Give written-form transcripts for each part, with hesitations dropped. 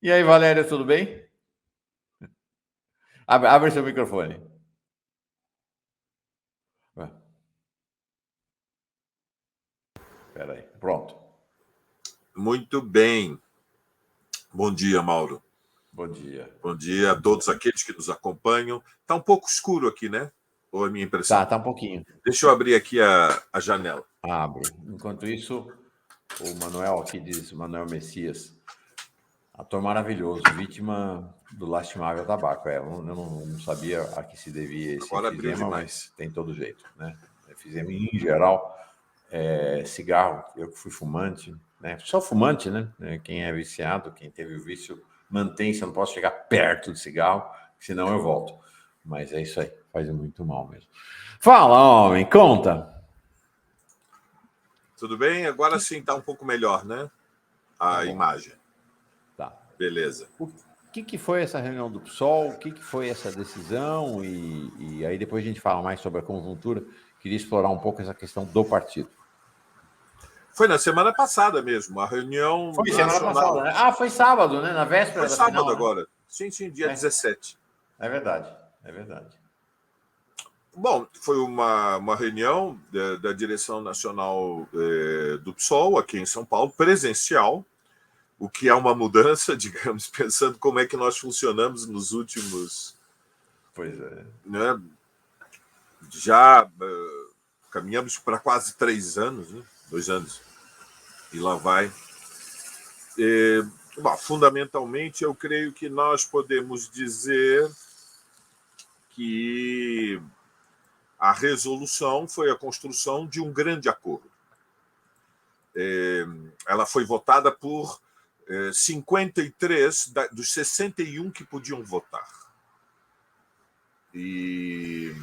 E aí, Valéria, tudo bem? Abre seu microfone. Espera aí. Pronto. Muito bem. Bom dia, Mauro. Bom dia. Bom dia a todos aqueles que nos acompanham. Está um pouco escuro aqui, né? Ou é a minha impressão? Tá um pouquinho. Deixa eu abrir aqui a janela. Abre. Enquanto isso, o Manuel aqui diz, Manuel Messias, ator maravilhoso, vítima do lastimável tabaco. Eu não sabia a que se devia esse Agora abriu enfisema, demais. mas tem todo jeito, né? Enfisema em geral, cigarro, eu que fui fumante, né? Só fumante, né? Quem é viciado, quem teve o vício, mantém-se, eu não posso chegar perto de cigarro, senão eu volto. Mas é isso aí, faz muito mal mesmo. Fala, homem, conta! Tudo bem? Agora sim está um pouco melhor, né? A imagem. Tá. Beleza. O que foi essa reunião do PSOL? O que foi essa decisão? E aí depois a gente fala mais sobre a conjuntura. Queria explorar um pouco essa questão do partido. Foi na semana passada mesmo, a reunião Foi nacional. semana passada, né? Foi sábado, né? Na véspera Foi da sábado final, agora. Né? Sim, dia 17. É verdade, é verdade. Bom, foi uma reunião da direção nacional do PSOL aqui em São Paulo, presencial, o que é uma mudança, digamos, pensando como é que nós funcionamos nos últimos... Pois é. Né, já caminhamos para quase 3 anos, né? 2 anos, e lá vai. Bom, fundamentalmente, eu creio que nós podemos dizer que a resolução foi a construção de um grande acordo. Ela foi votada por 53 dos 61 que podiam votar. E,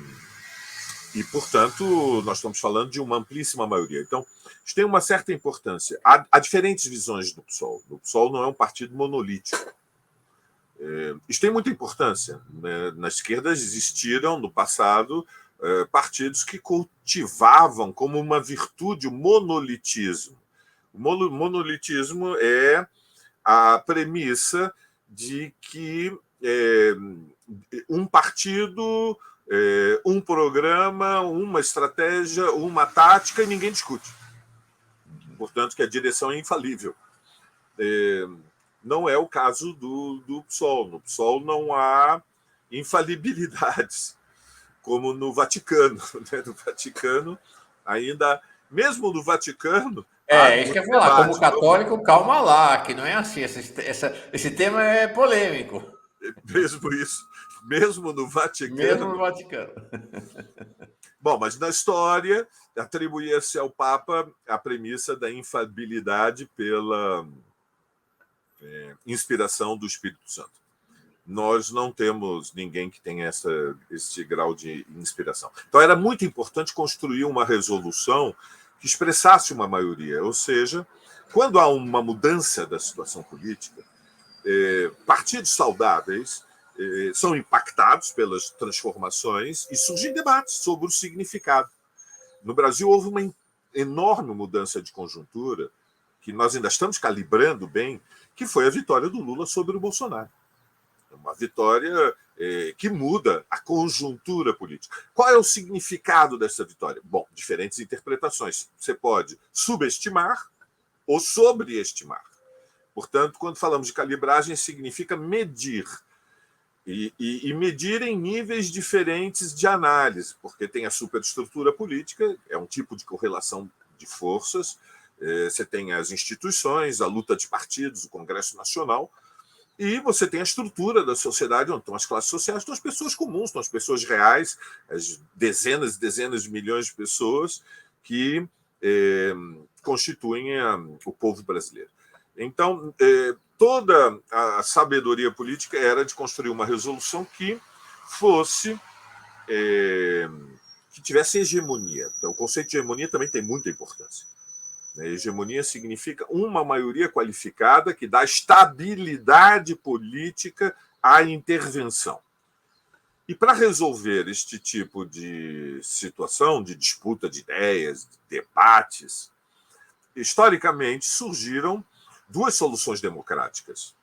portanto, nós estamos falando de uma amplíssima maioria. Então, isso tem uma certa importância. Há diferentes visões do PSOL. O PSOL não é um partido monolítico. Isso tem muita importância. Na esquerda existiram, no passado, partidos que cultivavam como uma virtude o monolitismo. O monolitismo é a premissa de que um partido, um programa, uma estratégia, uma tática, e ninguém discute. Portanto, que a direção é infalível. Não é o caso do PSOL. No PSOL não há infalibilidades, como no Vaticano. Né? No Vaticano, ainda, mesmo no Vaticano... Isso que eu ia falar. Como católico, calma lá, que não é assim. Esse tema é polêmico. Mesmo isso. Mesmo no Vaticano. Mesmo no Vaticano. Bom, mas na história atribuía-se ao Papa a premissa da infalibilidade pela inspiração do Espírito Santo. Nós não temos ninguém que tenha esse grau de inspiração. Então, era muito importante construir uma resolução que expressasse uma maioria, ou seja, quando há uma mudança da situação política, partidos saudáveis são impactados pelas transformações e surgem debates sobre o significado. No Brasil, houve uma enorme mudança de conjuntura, que nós ainda estamos calibrando bem, que foi a vitória do Lula sobre o Bolsonaro. Uma vitória que muda a conjuntura política. Qual é o significado dessa vitória? Bom, diferentes interpretações. Você pode subestimar ou sobreestimar. Portanto, quando falamos de calibragem, significa medir. E medir em níveis diferentes de análise, porque tem a superestrutura política, é um tipo de correlação de forças, você tem as instituições, a luta de partidos, o Congresso Nacional, e você tem a estrutura da sociedade, onde estão as classes sociais, estão as pessoas comuns, estão as pessoas reais, as dezenas e dezenas de milhões de pessoas que constituem o povo brasileiro. Então, toda a sabedoria política era de construir uma resolução que fosse... que tivesse hegemonia. Então, o conceito de hegemonia também tem muita importância. Hegemonia significa uma maioria qualificada que dá estabilidade política à intervenção. E para resolver este tipo de situação, de disputa de ideias, de debates, historicamente surgiram 2 soluções democráticas.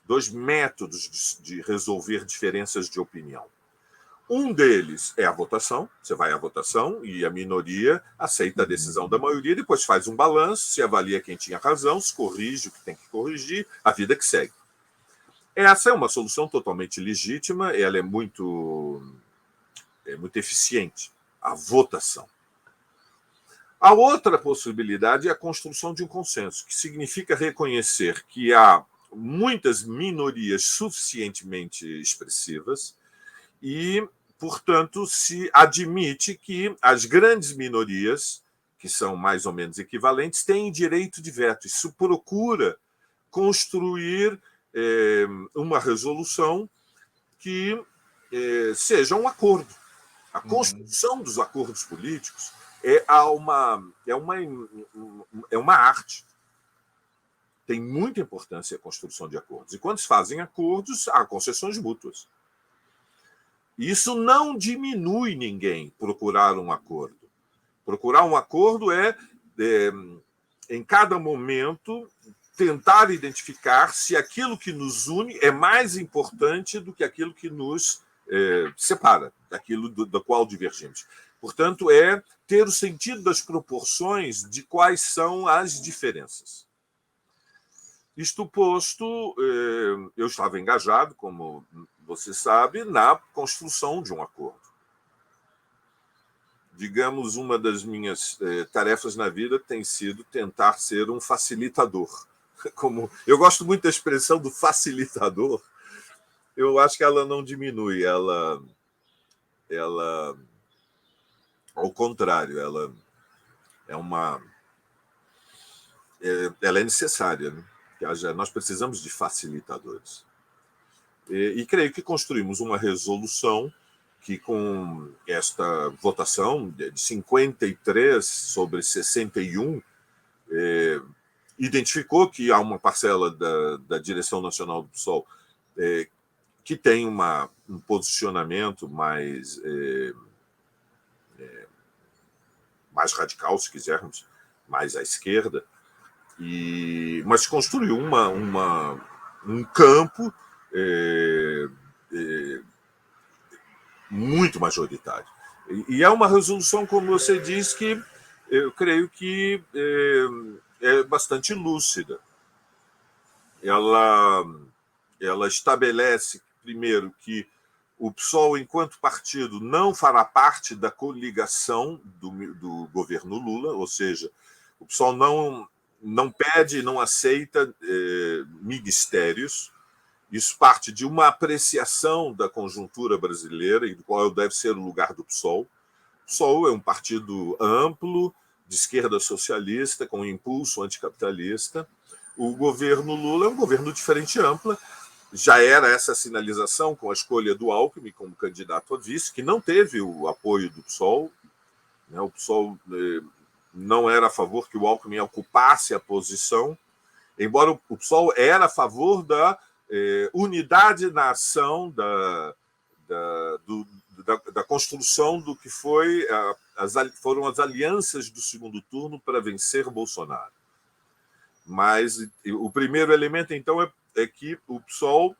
dois métodos de resolver diferenças de opinião. Um deles é a votação. Você vai à votação e a minoria aceita a decisão da maioria, depois faz um balanço, se avalia quem tinha razão, se corrige o que tem que corrigir, a vida que segue. Essa é uma solução totalmente legítima, ela é muito eficiente, a votação. A outra possibilidade é a construção de um consenso, que significa reconhecer que há muitas minorias suficientemente expressivas e, portanto, se admite que as grandes minorias, que são mais ou menos equivalentes, têm direito de veto. Isso procura construir uma resolução que seja um acordo. A construção dos acordos políticos é uma arte. Tem muita importância a construção de acordos. E quando se fazem acordos, há concessões mútuas. Isso não diminui ninguém procurar um acordo. Procurar um acordo em cada momento, tentar identificar se aquilo que nos une é mais importante do que aquilo que nos separa, daquilo do qual divergimos. Portanto, é ter o sentido das proporções de quais são as diferenças. Isto posto, eu estava engajado, como você sabe, na construção de um acordo. Digamos, uma das minhas tarefas na vida tem sido tentar ser um facilitador. Eu gosto muito da expressão do facilitador. Eu acho que ela não diminui, ela ao contrário, ela é necessária, né? Nós precisamos de facilitadores. E creio que construímos uma resolução que, com esta votação de 53 sobre 61, identificou que há uma parcela da direção nacional do PSOL que tem um posicionamento mais radical, se quisermos, mais à esquerda, mas construiu um campo muito majoritário. E é uma resolução, como você diz, que eu creio que é bastante lúcida. Ela estabelece, primeiro, que o PSOL, enquanto partido, não fará parte da coligação do governo Lula, ou seja, o PSOL não pede, não aceita ministérios. Isso parte de uma apreciação da conjuntura brasileira e do qual deve ser o lugar do PSOL. O PSOL é um partido amplo, de esquerda socialista, com impulso anticapitalista. O governo Lula é um governo de frente ampla. Já era essa sinalização com a escolha do Alckmin como candidato a vice, que não teve o apoio do PSOL. O PSOL não era a favor que o Alckmin ocupasse a posição, embora o PSOL era a favor da unidade na ação da construção do que foram as alianças do segundo turno para vencer Bolsonaro. Mas o primeiro elemento, então, é que o PSOL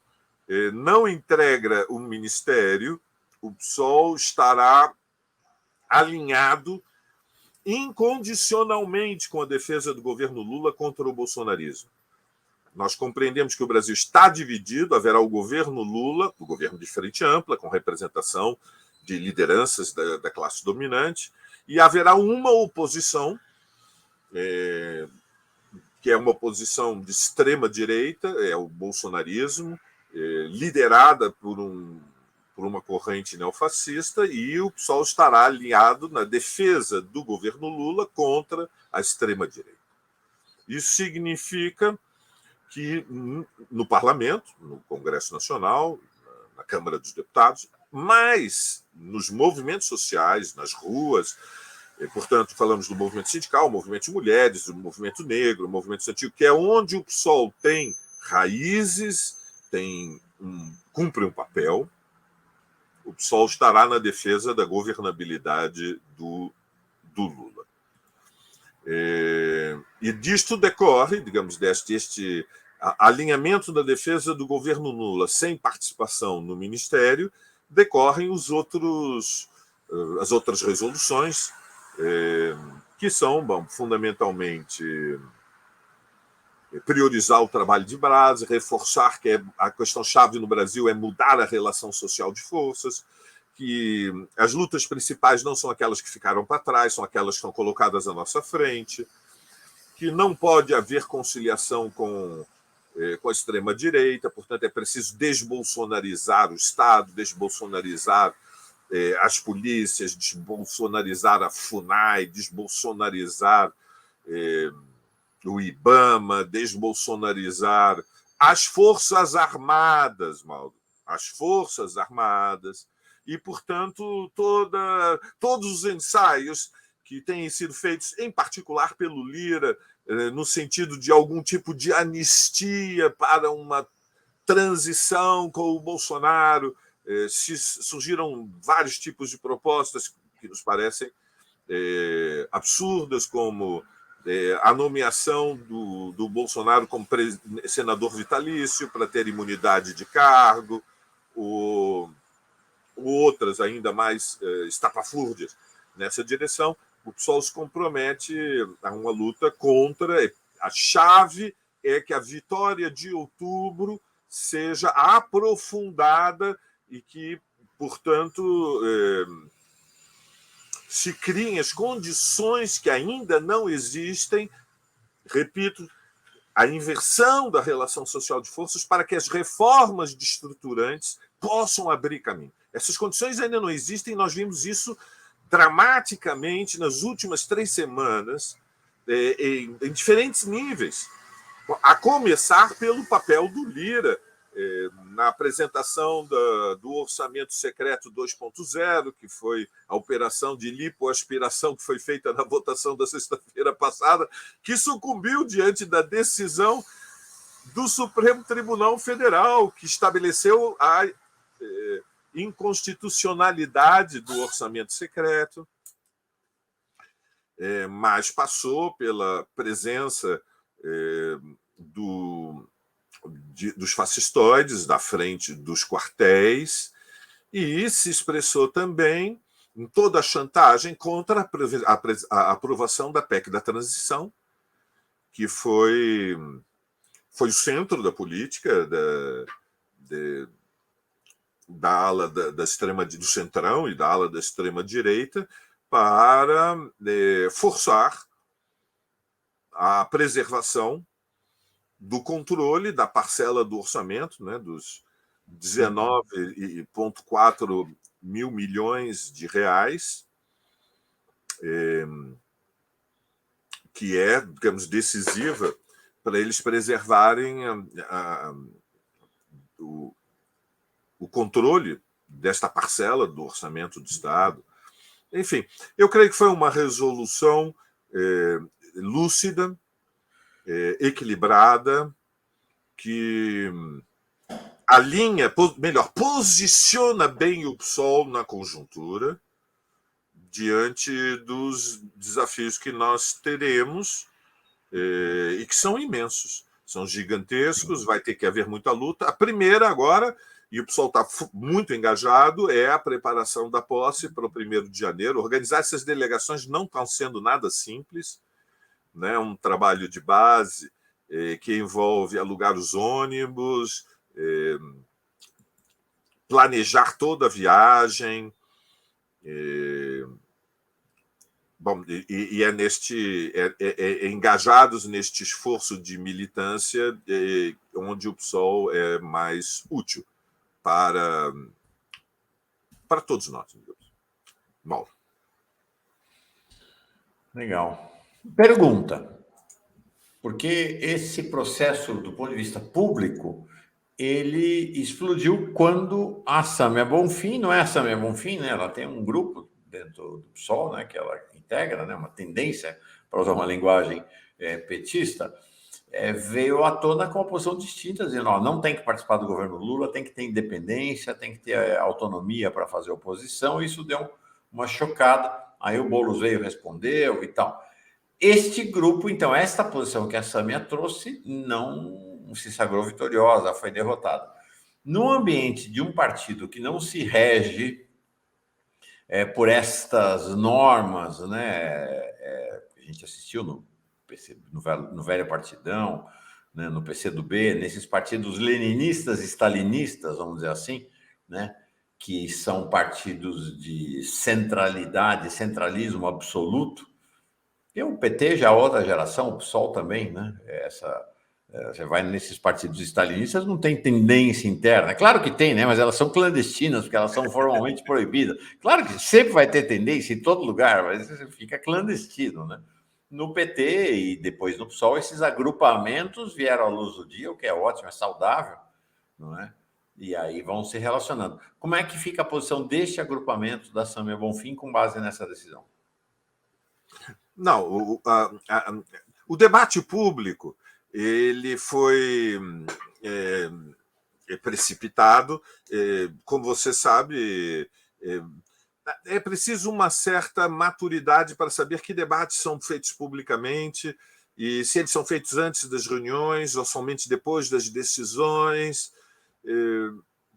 não entrega o ministério, o PSOL estará alinhado incondicionalmente com a defesa do governo Lula contra o bolsonarismo. Nós compreendemos que o Brasil está dividido, haverá o governo Lula, o governo de frente ampla, com representação de lideranças da classe dominante, e haverá uma oposição, que é uma oposição de extrema-direita, é o bolsonarismo, liderada por uma corrente neofascista, e o PSOL estará alinhado na defesa do governo Lula contra a extrema-direita. Isso significa que no Parlamento, no Congresso Nacional, na Câmara dos Deputados, mas nos movimentos sociais, nas ruas, portanto, falamos do movimento sindical, movimento de mulheres, do movimento negro, do movimento estudantil, que é onde o PSOL tem raízes, cumpre um papel. O PSOL estará na defesa da governabilidade do Lula. E disto decorre, digamos, alinhamento da defesa do governo Lula sem participação no Ministério, decorrem as outras resoluções, que são, fundamentalmente, priorizar o trabalho de base, reforçar que a questão-chave no Brasil é mudar a relação social de forças, que as lutas principais não são aquelas que ficaram para trás, são aquelas que estão colocadas à nossa frente, que não pode haver conciliação com a extrema-direita, portanto, é preciso desbolsonarizar o Estado, desbolsonarizar as polícias, desbolsonarizar a FUNAI, desbolsonarizar o IBAMA, desbolsonarizar as Forças Armadas, Mauro, as Forças Armadas, e, portanto, todos os ensaios que têm sido feitos, em particular pelo Lira, no sentido de algum tipo de anistia para uma transição com o Bolsonaro. Surgiram vários tipos de propostas que nos parecem absurdas, como a nomeação do Bolsonaro como senador vitalício para ter imunidade de cargo, outras ainda mais estapafúrdias nessa direção. O PSOL se compromete a uma luta contra. A chave é que a vitória de outubro seja aprofundada e que, portanto, se criem as condições que ainda não existem, repito, a inversão da relação social de forças para que as reformas estruturantes possam abrir caminho. Essas condições ainda não existem, nós vimos isso dramaticamente nas últimas 3 semanas, em diferentes níveis, a começar pelo papel do Lira na apresentação do Orçamento Secreto 2.0, que foi a operação de lipoaspiração que foi feita na votação da sexta-feira passada, que sucumbiu diante da decisão do Supremo Tribunal Federal, que estabeleceu a inconstitucionalidade do orçamento secreto, mas passou pela presença dos fascistoides da frente dos quartéis e se expressou também em toda a chantagem contra a aprovação da PEC da transição, que foi o centro da política da ala da extrema do centrão e da ala da extrema direita para forçar a preservação do controle da parcela do orçamento, né, dos 19,4 mil milhões de reais, que é, digamos, decisiva para eles preservarem o controle desta parcela do orçamento do Estado. Enfim, eu creio que foi uma resolução lúcida, equilibrada, que alinha, posiciona bem o PSOL na conjuntura diante dos desafios que nós teremos e que são imensos, são gigantescos, vai ter que haver muita luta. A primeira agora, e o PSOL está muito engajado, é a preparação da posse para o 1º de janeiro. Organizar essas delegações não está sendo nada simples, né? Um trabalho de base que envolve alugar os ônibus, planejar toda a viagem. Bom, e engajados neste esforço de militância onde o PSOL é mais útil para todos nós. Mauro. Legal. Pergunta. Porque esse processo, do ponto de vista público, ele explodiu quando a Sâmia Bonfim, não é a Sâmia Bonfim, né? Ela tem um grupo dentro do PSOL, né, que ela integra, né, uma tendência, para usar uma linguagem petista, veio à tona com uma posição distinta, dizendo, não tem que participar do governo Lula, tem que ter independência, tem que ter autonomia para fazer oposição. Isso deu uma chocada. Aí o Boulos veio, respondeu e tal. Este grupo, então, esta posição que a Sâmia trouxe, não se sagrou vitoriosa, foi derrotada. No ambiente de um partido que não se rege por estas normas, né? A gente assistiu no PC, no velho partidão, né, no PCdoB, nesses partidos leninistas e stalinistas, vamos dizer assim, né, que são partidos de centralidade, centralismo absoluto. E o PT já é outra geração, o PSOL também, né? Você vai nesses partidos stalinistas, não tem tendência interna. Claro que tem, né? Mas elas são clandestinas, porque elas são formalmente proibidas. Claro que sempre vai ter tendência em todo lugar, mas fica clandestino, né? No PT e depois no PSOL, esses agrupamentos vieram à luz do dia, o que é ótimo, é saudável, não é? E aí vão se relacionando. Como é que fica a posição deste agrupamento da Samia Bonfim com base nessa decisão? Não, o debate público ele foi precipitado. Como você sabe, é preciso uma certa maturidade para saber que debates são feitos publicamente e se eles são feitos antes das reuniões ou somente depois das decisões.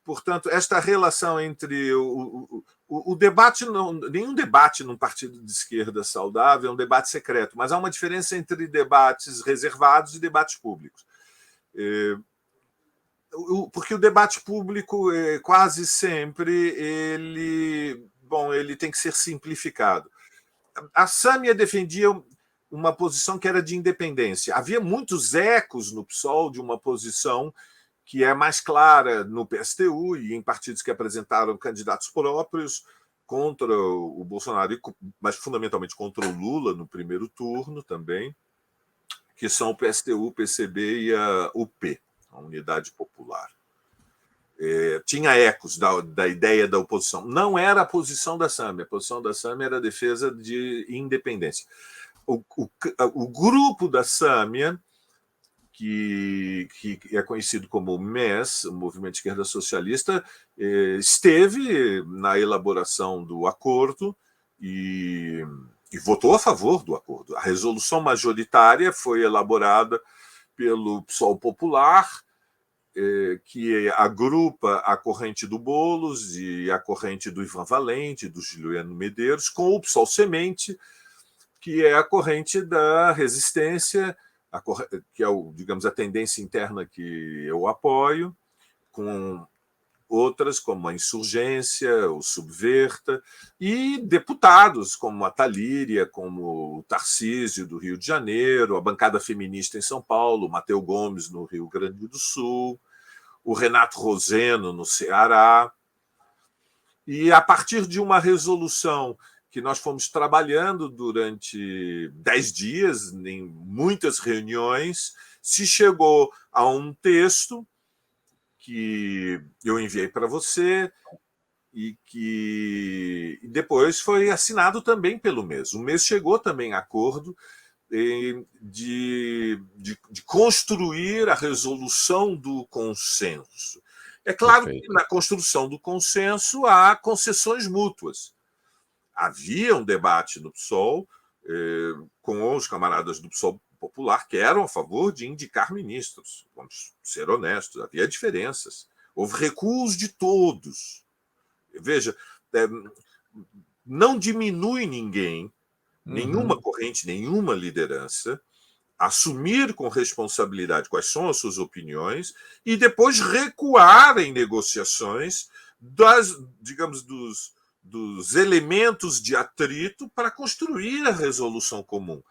Portanto, esta relação entre o debate, nenhum debate num partido de esquerda saudável é um debate secreto, mas há uma diferença entre debates reservados e debates públicos. Porque o debate público, quase sempre, ele tem que ser simplificado. A Sâmia defendia uma posição que era de independência. Havia muitos ecos no PSOL de uma posição que é mais clara no PSTU e em partidos que apresentaram candidatos próprios contra o Bolsonaro, mas fundamentalmente contra o Lula no primeiro turno também, que são o PSTU, o PCB e a UP, a Unidade Popular. Tinha ecos da ideia da oposição. Não era a posição da Sâmia. A posição da Sâmia era a defesa de independência. O grupo da Sâmia, que é conhecido como MES, o Movimento de Esquerda Socialista, esteve na elaboração do acordo e votou a favor do acordo. A resolução majoritária foi elaborada pelo PSOL Popular, que agrupa a corrente do Boulos e a corrente do Ivan Valente, do Juliano Medeiros, com o PSOL Semente, que é a corrente da resistência, que é, digamos, a tendência interna que eu apoio, com outras como a Insurgência, o Subverta, e deputados como a Talíria, como o Tarcísio, do Rio de Janeiro, a bancada feminista em São Paulo, o Mateu Gomes, no Rio Grande do Sul, o Renato Roseno, no Ceará. E a partir de uma resolução que nós fomos trabalhando durante 10 dias, em muitas reuniões, se chegou a um texto que eu enviei para você e que depois foi assinado também pelo MES. O MES chegou também a acordo de construir a resolução do consenso. É claro que na construção do consenso há concessões mútuas. Havia um debate no PSOL com os camaradas do PSOL Popular que eram a favor de indicar ministros. Vamos ser honestos, havia diferenças. Houve recuos de todos. Veja, não diminui ninguém, nenhuma corrente, nenhuma liderança, assumir com responsabilidade quais são as suas opiniões e depois recuar em negociações digamos, dos elementos de atrito para construir a resolução comum.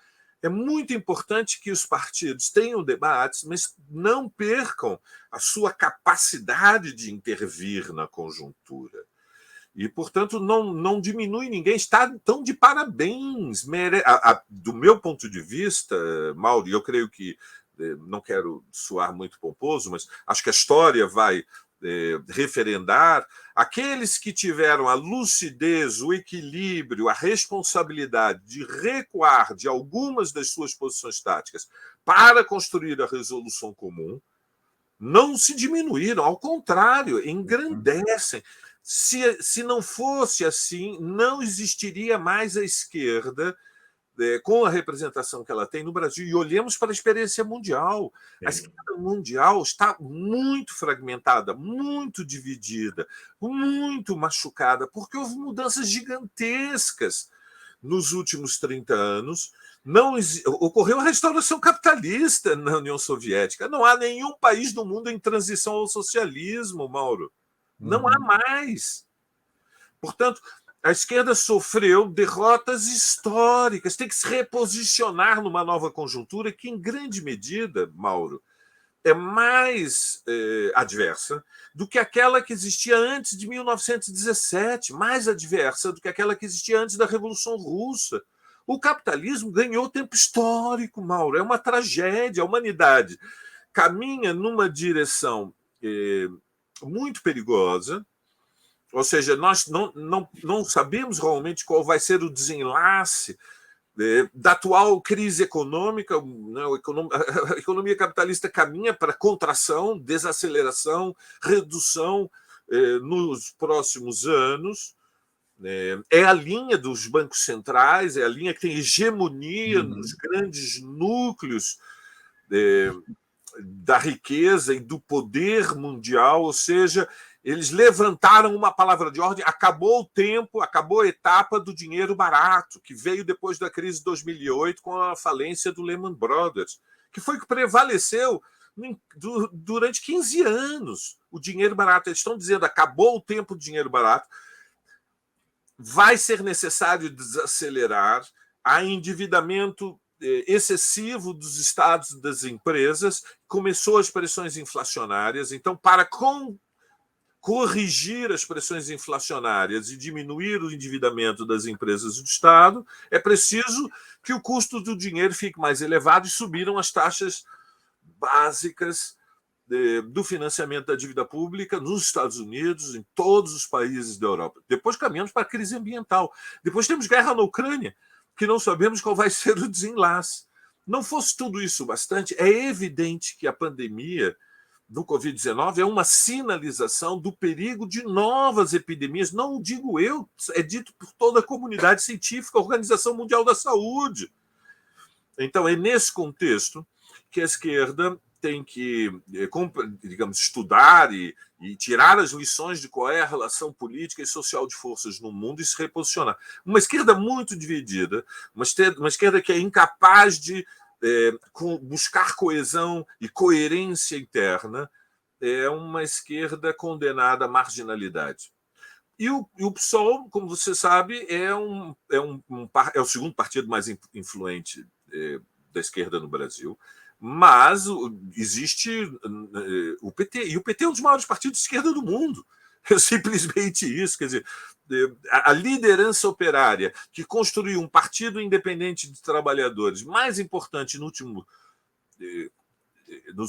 É muito importante que os partidos tenham debates, mas não percam a sua capacidade de intervir na conjuntura. E, portanto, não diminui ninguém, estão de parabéns. Do meu ponto de vista, Mauro, eu creio que, não quero soar muito pomposo, mas acho que a história vai referendar, aqueles que tiveram a lucidez, o equilíbrio, a responsabilidade de recuar de algumas das suas posições táticas para construir a resolução comum, não se diminuíram, ao contrário, engrandecem. Se não fosse assim, não existiria mais a esquerda com a representação que ela tem no Brasil, e olhemos para a experiência mundial. A esquerda mundial está muito fragmentada, muito dividida, muito machucada, porque houve mudanças gigantescas nos últimos 30 anos. Não ocorreu a restauração capitalista na União Soviética. Não há nenhum país do mundo em transição ao socialismo, Mauro. Não há mais. Portanto, a esquerda sofreu derrotas históricas, tem que se reposicionar numa nova conjuntura que, em grande medida, Mauro, é mais adversa do que aquela que existia antes de 1917, mais adversa do que aquela que existia antes da Revolução Russa. O capitalismo ganhou tempo histórico, Mauro, é uma tragédia. A humanidade caminha numa direção muito perigosa, ou seja, nós não sabemos realmente qual vai ser o desenlace da atual crise econômica. A economia capitalista caminha para contração, desaceleração, redução nos próximos anos. É a linha dos bancos centrais, é a linha que tem hegemonia nos grandes núcleos da riqueza e do poder mundial, ou seja, eles levantaram uma palavra de ordem. Acabou o tempo, acabou a etapa do dinheiro barato, que veio depois da crise de 2008 com a falência do Lehman Brothers, que foi o que prevaleceu durante 15 anos, o dinheiro barato. Eles estão dizendo, acabou o tempo do dinheiro barato, vai ser necessário desacelerar. Há endividamento excessivo dos estados e das empresas, começou as pressões inflacionárias. Então, para corrigir as pressões inflacionárias e diminuir o endividamento das empresas e do Estado, é preciso que o custo do dinheiro fique mais elevado, e subiram as taxas básicas do financiamento da dívida pública nos Estados Unidos, em todos os países da Europa. Depois caminhamos para a crise ambiental. Depois temos guerra na Ucrânia, que não sabemos qual vai ser o desenlace. Não fosse tudo isso bastante, é evidente que a pandemia do Covid-19 é uma sinalização do perigo de novas epidemias. Não digo eu, é dito por toda a comunidade científica, a Organização Mundial da Saúde. Então, é nesse contexto que a esquerda tem que, digamos, estudar e tirar as lições de qual é a relação política e social de forças no mundo e se reposicionar. Uma esquerda muito dividida, uma esquerda que é incapaz de buscar coesão e coerência interna, é uma esquerda condenada à marginalidade. E o PSOL, como você sabe, é o segundo partido mais influente da esquerda no Brasil, mas existe o PT, e o PT é um dos maiores partidos de esquerda do mundo. É simplesmente isso. Quer dizer, a liderança operária que construiu um partido independente de trabalhadores mais importante nos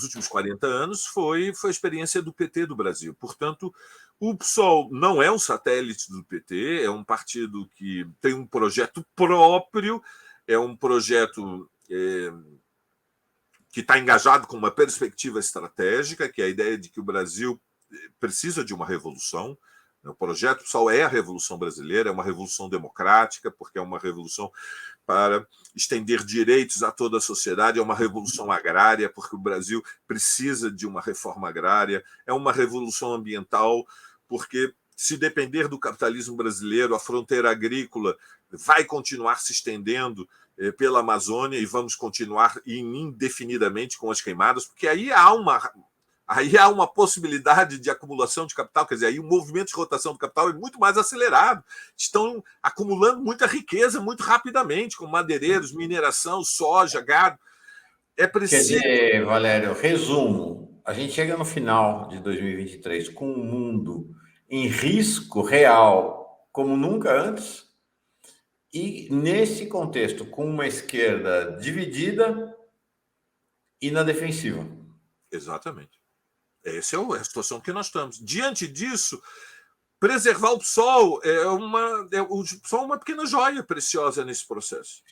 últimos 40 anos foi a experiência do PT do Brasil. Portanto, o PSOL não é um satélite do PT, é um partido que tem um projeto próprio, é um projeto que está engajado com uma perspectiva estratégica, que é a ideia de que o Brasil precisa de uma revolução. O projeto PSOL é a Revolução Brasileira, é uma revolução democrática, porque é uma revolução para estender direitos a toda a sociedade, é uma revolução agrária, porque o Brasil precisa de uma reforma agrária, é uma revolução ambiental, porque, se depender do capitalismo brasileiro, a fronteira agrícola vai continuar se estendendo pela Amazônia e vamos continuar indefinidamente com as queimadas, porque aí há uma possibilidade de acumulação de capital. Quer dizer, aí o movimento de rotação do capital é muito mais acelerado. Estão acumulando muita riqueza muito rapidamente, com madeireiros, mineração, soja, gado. É preciso... Quer dizer, Valério, resumo, a gente chega no final de 2023 com um mundo em risco real como nunca antes, e nesse contexto com uma esquerda dividida e na defensiva. Exatamente. Essa é a situação que nós estamos. Diante disso, preservar o PSOL o PSOL é uma pequena joia preciosa nesse processo.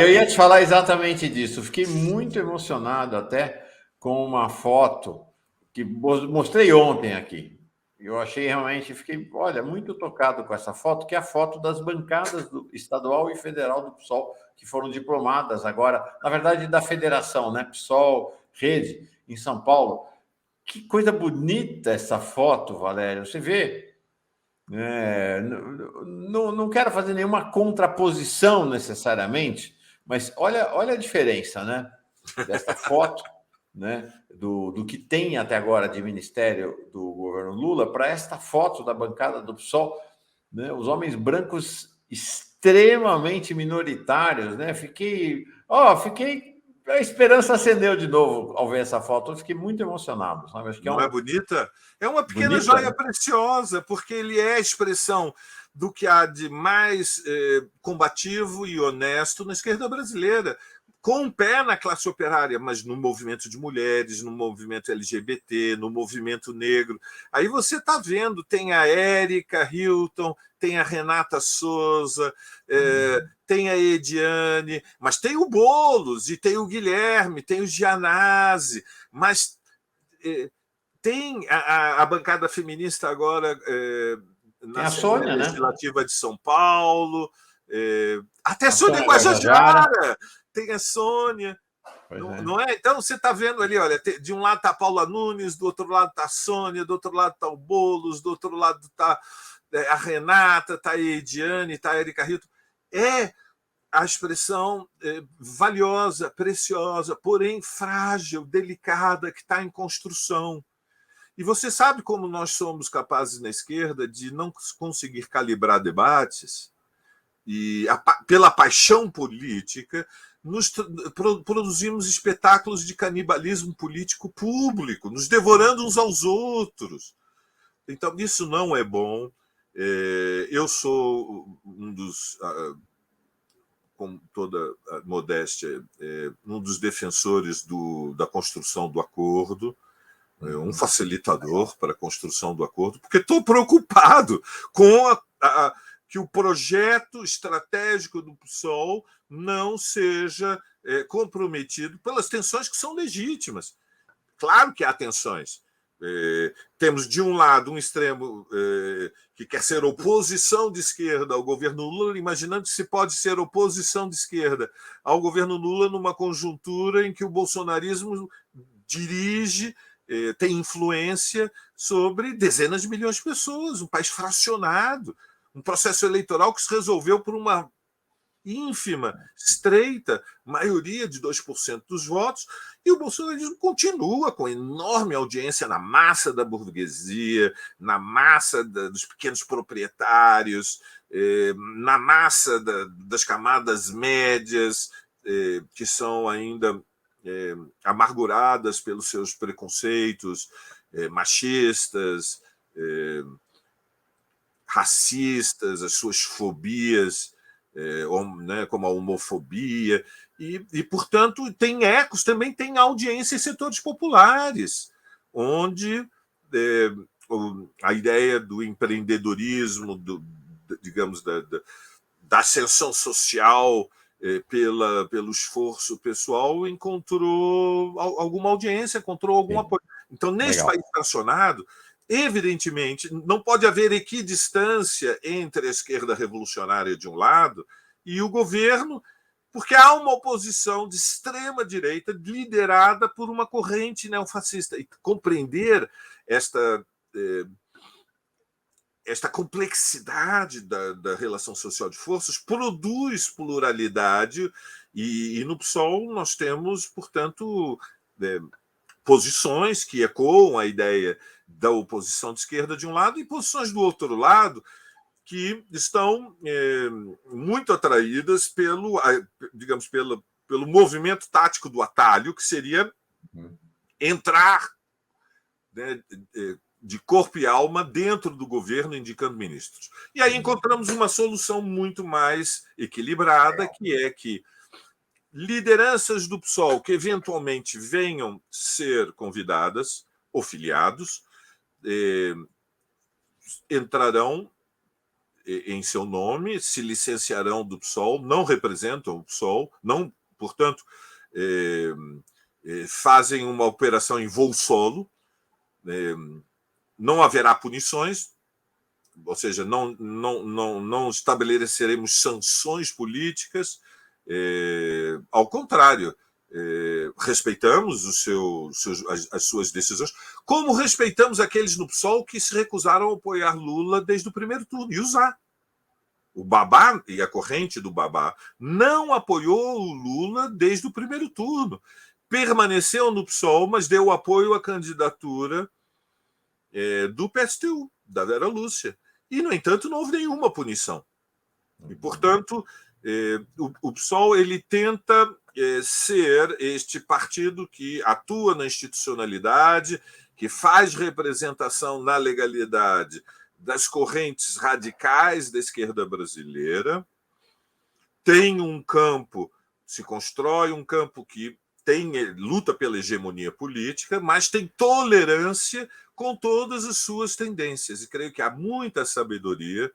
Eu ia te falar exatamente disso. Fiquei muito emocionado até com uma foto que mostrei ontem aqui. Eu achei realmente, fiquei, olha, muito tocado com essa foto, que é a foto das bancadas do estadual e federal do PSOL, que foram diplomadas agora, na verdade, da federação, né? PSOL, Rede, em São Paulo. Que coisa bonita essa foto, Valério. Você vê, não quero fazer nenhuma contraposição necessariamente, mas olha a diferença, né? Desta foto, né? Do que tem até agora de ministério do governo Lula para esta foto da bancada do PSOL, né? Os homens brancos extremamente minoritários, né? Fiquei a esperança acendeu de novo ao ver essa foto. Eu fiquei muito emocionado, sabe? Acho que é Não é bonita? É uma pequena bonita, joia né? preciosa, porque ele é a expressão do que há de mais combativo e honesto na esquerda brasileira, com um pé na classe operária, mas no movimento de mulheres, no movimento LGBT, no movimento negro. Aí você está vendo, tem a Érica Hilton, tem a Renata Souza, tem a Ediane, mas tem o Boulos, e tem o Guilherme, tem o Gianazzi, mas tem a bancada feminista agora Tem na a Assembleia Sônia, né? Legislativa de São Paulo, até A Sônia Sônia Guajajara. Guajajara, tem a Sônia. Pois Não, é. não é? Então você está vendo ali, olha, de um lado está a Paula Nunes, do outro lado está a Sônia, do outro lado está o Boulos, do outro lado está a Renata, está a Ediane, está a Erika Rito. É a expressão valiosa, preciosa, porém frágil, delicada, que está em construção. E você sabe como nós somos capazes na esquerda de não conseguir calibrar debates e pela paixão política produzimos espetáculos de canibalismo político público, nos devorando uns aos outros. Então isso não é bom. Eu sou um dos, com toda a modéstia, um dos defensores da construção do acordo, um facilitador para a construção do acordo, porque estou preocupado com que o projeto estratégico do PSOL não seja comprometido pelas tensões que são legítimas. Claro que há tensões. Temos, de um lado, um extremo que quer ser oposição de esquerda ao governo Lula, imaginando que se pode ser oposição de esquerda ao governo Lula numa conjuntura em que o bolsonarismo dirige, tem influência sobre dezenas de milhões de pessoas, um país fracionado, um processo eleitoral que se resolveu por uma ínfima, estreita maioria de 2% dos votos, e o bolsonarismo continua com enorme audiência na massa da burguesia, na massa dos pequenos proprietários, na massa das camadas médias, que são ainda amarguradas pelos seus preconceitos machistas, racistas, as suas fobias, como a homofobia, portanto, tem ecos, também tem audiência em setores populares, onde a ideia do empreendedorismo, digamos, da ascensão social pelo esforço pessoal, encontrou alguma audiência, encontrou algum apoio. Então, neste Legal. país fracionado, evidentemente, não pode haver equidistância entre a esquerda revolucionária de um lado e o governo, porque há uma oposição de extrema-direita liderada por uma corrente neofascista. E compreender esta complexidade da relação social de forças produz pluralidade, e no PSOL nós temos, portanto, posições que ecoam a ideia da oposição de esquerda de um lado e posições do outro lado que estão muito atraídas digamos, pelo movimento tático do atalho, que seria entrar, né, de corpo e alma dentro do governo, indicando ministros. E aí encontramos uma solução muito mais equilibrada, que é que lideranças do PSOL que eventualmente venham ser convidadas ou filiados entrarão em seu nome, se licenciarão do PSOL, não representam o PSOL, não, portanto, fazem uma operação em voo solo, não haverá punições, ou seja, não estabeleceremos sanções políticas, ao contrário, respeitamos as suas decisões, como respeitamos aqueles no PSOL que se recusaram a apoiar Lula desde o primeiro turno, e usar. O Babá e a corrente do Babá não apoiou o Lula desde o primeiro turno. Permaneceu no PSOL, mas deu apoio à candidatura do PSTU, da Vera Lúcia. E, no entanto, não houve nenhuma punição. E, portanto, o PSOL ele tenta ser este partido que atua na institucionalidade, que faz representação na legalidade das correntes radicais da esquerda brasileira, tem um campo, se constrói um campo que luta pela hegemonia política, mas tem tolerância com todas as suas tendências. E creio que há muita sabedoria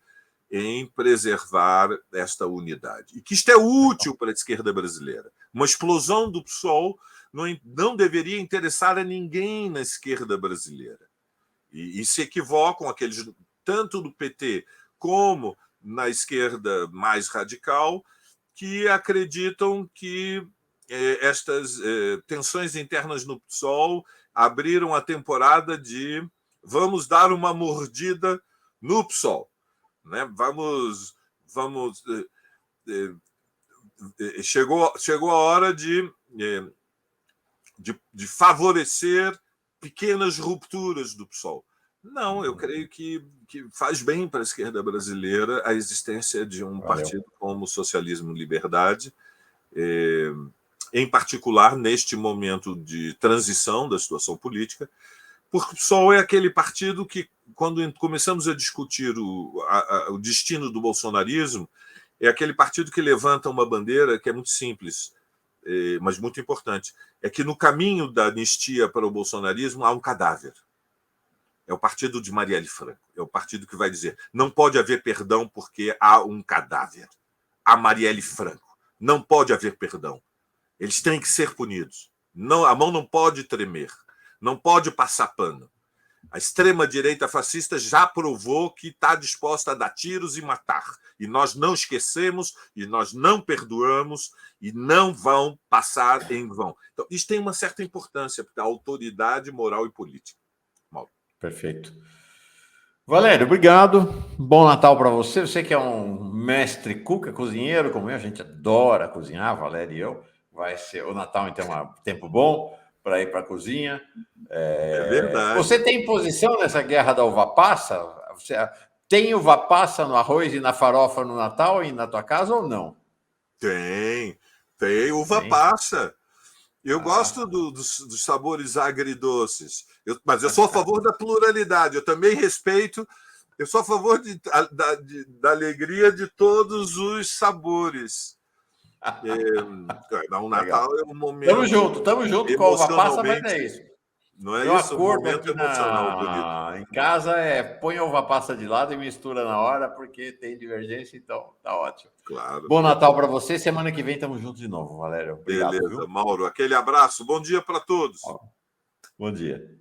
em preservar esta unidade. E que isto é útil para a esquerda brasileira. Uma explosão do PSOL não deveria interessar a ninguém na esquerda brasileira. E se equivocam aqueles, tanto do PT como na esquerda mais radical, que acreditam que estas tensões internas no PSOL abriram a temporada de vamos dar uma mordida no PSOL. Né? Chegou a hora de favorecer pequenas rupturas do PSOL. Não, eu creio que faz bem para a esquerda brasileira a existência de um partido como Socialismo e Liberdade, em particular neste momento de transição da situação política, porque o PSOL é aquele partido que, quando começamos a discutir o destino do bolsonarismo, é aquele partido que levanta uma bandeira que é muito simples, mas muito importante. É que no caminho da anistia para o bolsonarismo há um cadáver. É o partido de Marielle Franco. É o partido que vai dizer não pode haver perdão porque há um cadáver. A Marielle Franco. Não pode haver perdão. Eles têm que ser punidos. Não, a mão não pode tremer. Não pode passar pano. A extrema-direita fascista já provou que está disposta a dar tiros e matar. E nós não esquecemos, e nós não perdoamos, e não vão passar em vão. Então, isso tem uma certa importância para a autoridade moral e política. Mauro. Perfeito. Valério, obrigado. Bom Natal para você. Você que é um mestre cuca, cozinheiro, como eu, a gente adora cozinhar, Valério e eu. Vai ser o Natal, então, um tempo bom para ir para a cozinha. É verdade. Você tem posição nessa guerra da uva passa? Você tem uva passa no arroz e na farofa no Natal e na tua casa ou não? Tem uva passa. Eu gosto dos sabores agridoces, mas eu sou a favor da pluralidade. Eu também respeito, eu sou a favor da alegria de todos os sabores. O Natal é um momento. Estamos junto com a uva passa, mas é isso. Não é Meu isso? acordo Um momento aqui emocional bonito. em casa põe a uva passa de lado e mistura na hora, porque tem divergência, então tá ótimo. Claro. Bom Natal para você. Semana que vem estamos juntos de novo, Valério. Obrigado. Beleza, viu? Mauro. Aquele abraço. Bom dia para todos. Bom dia.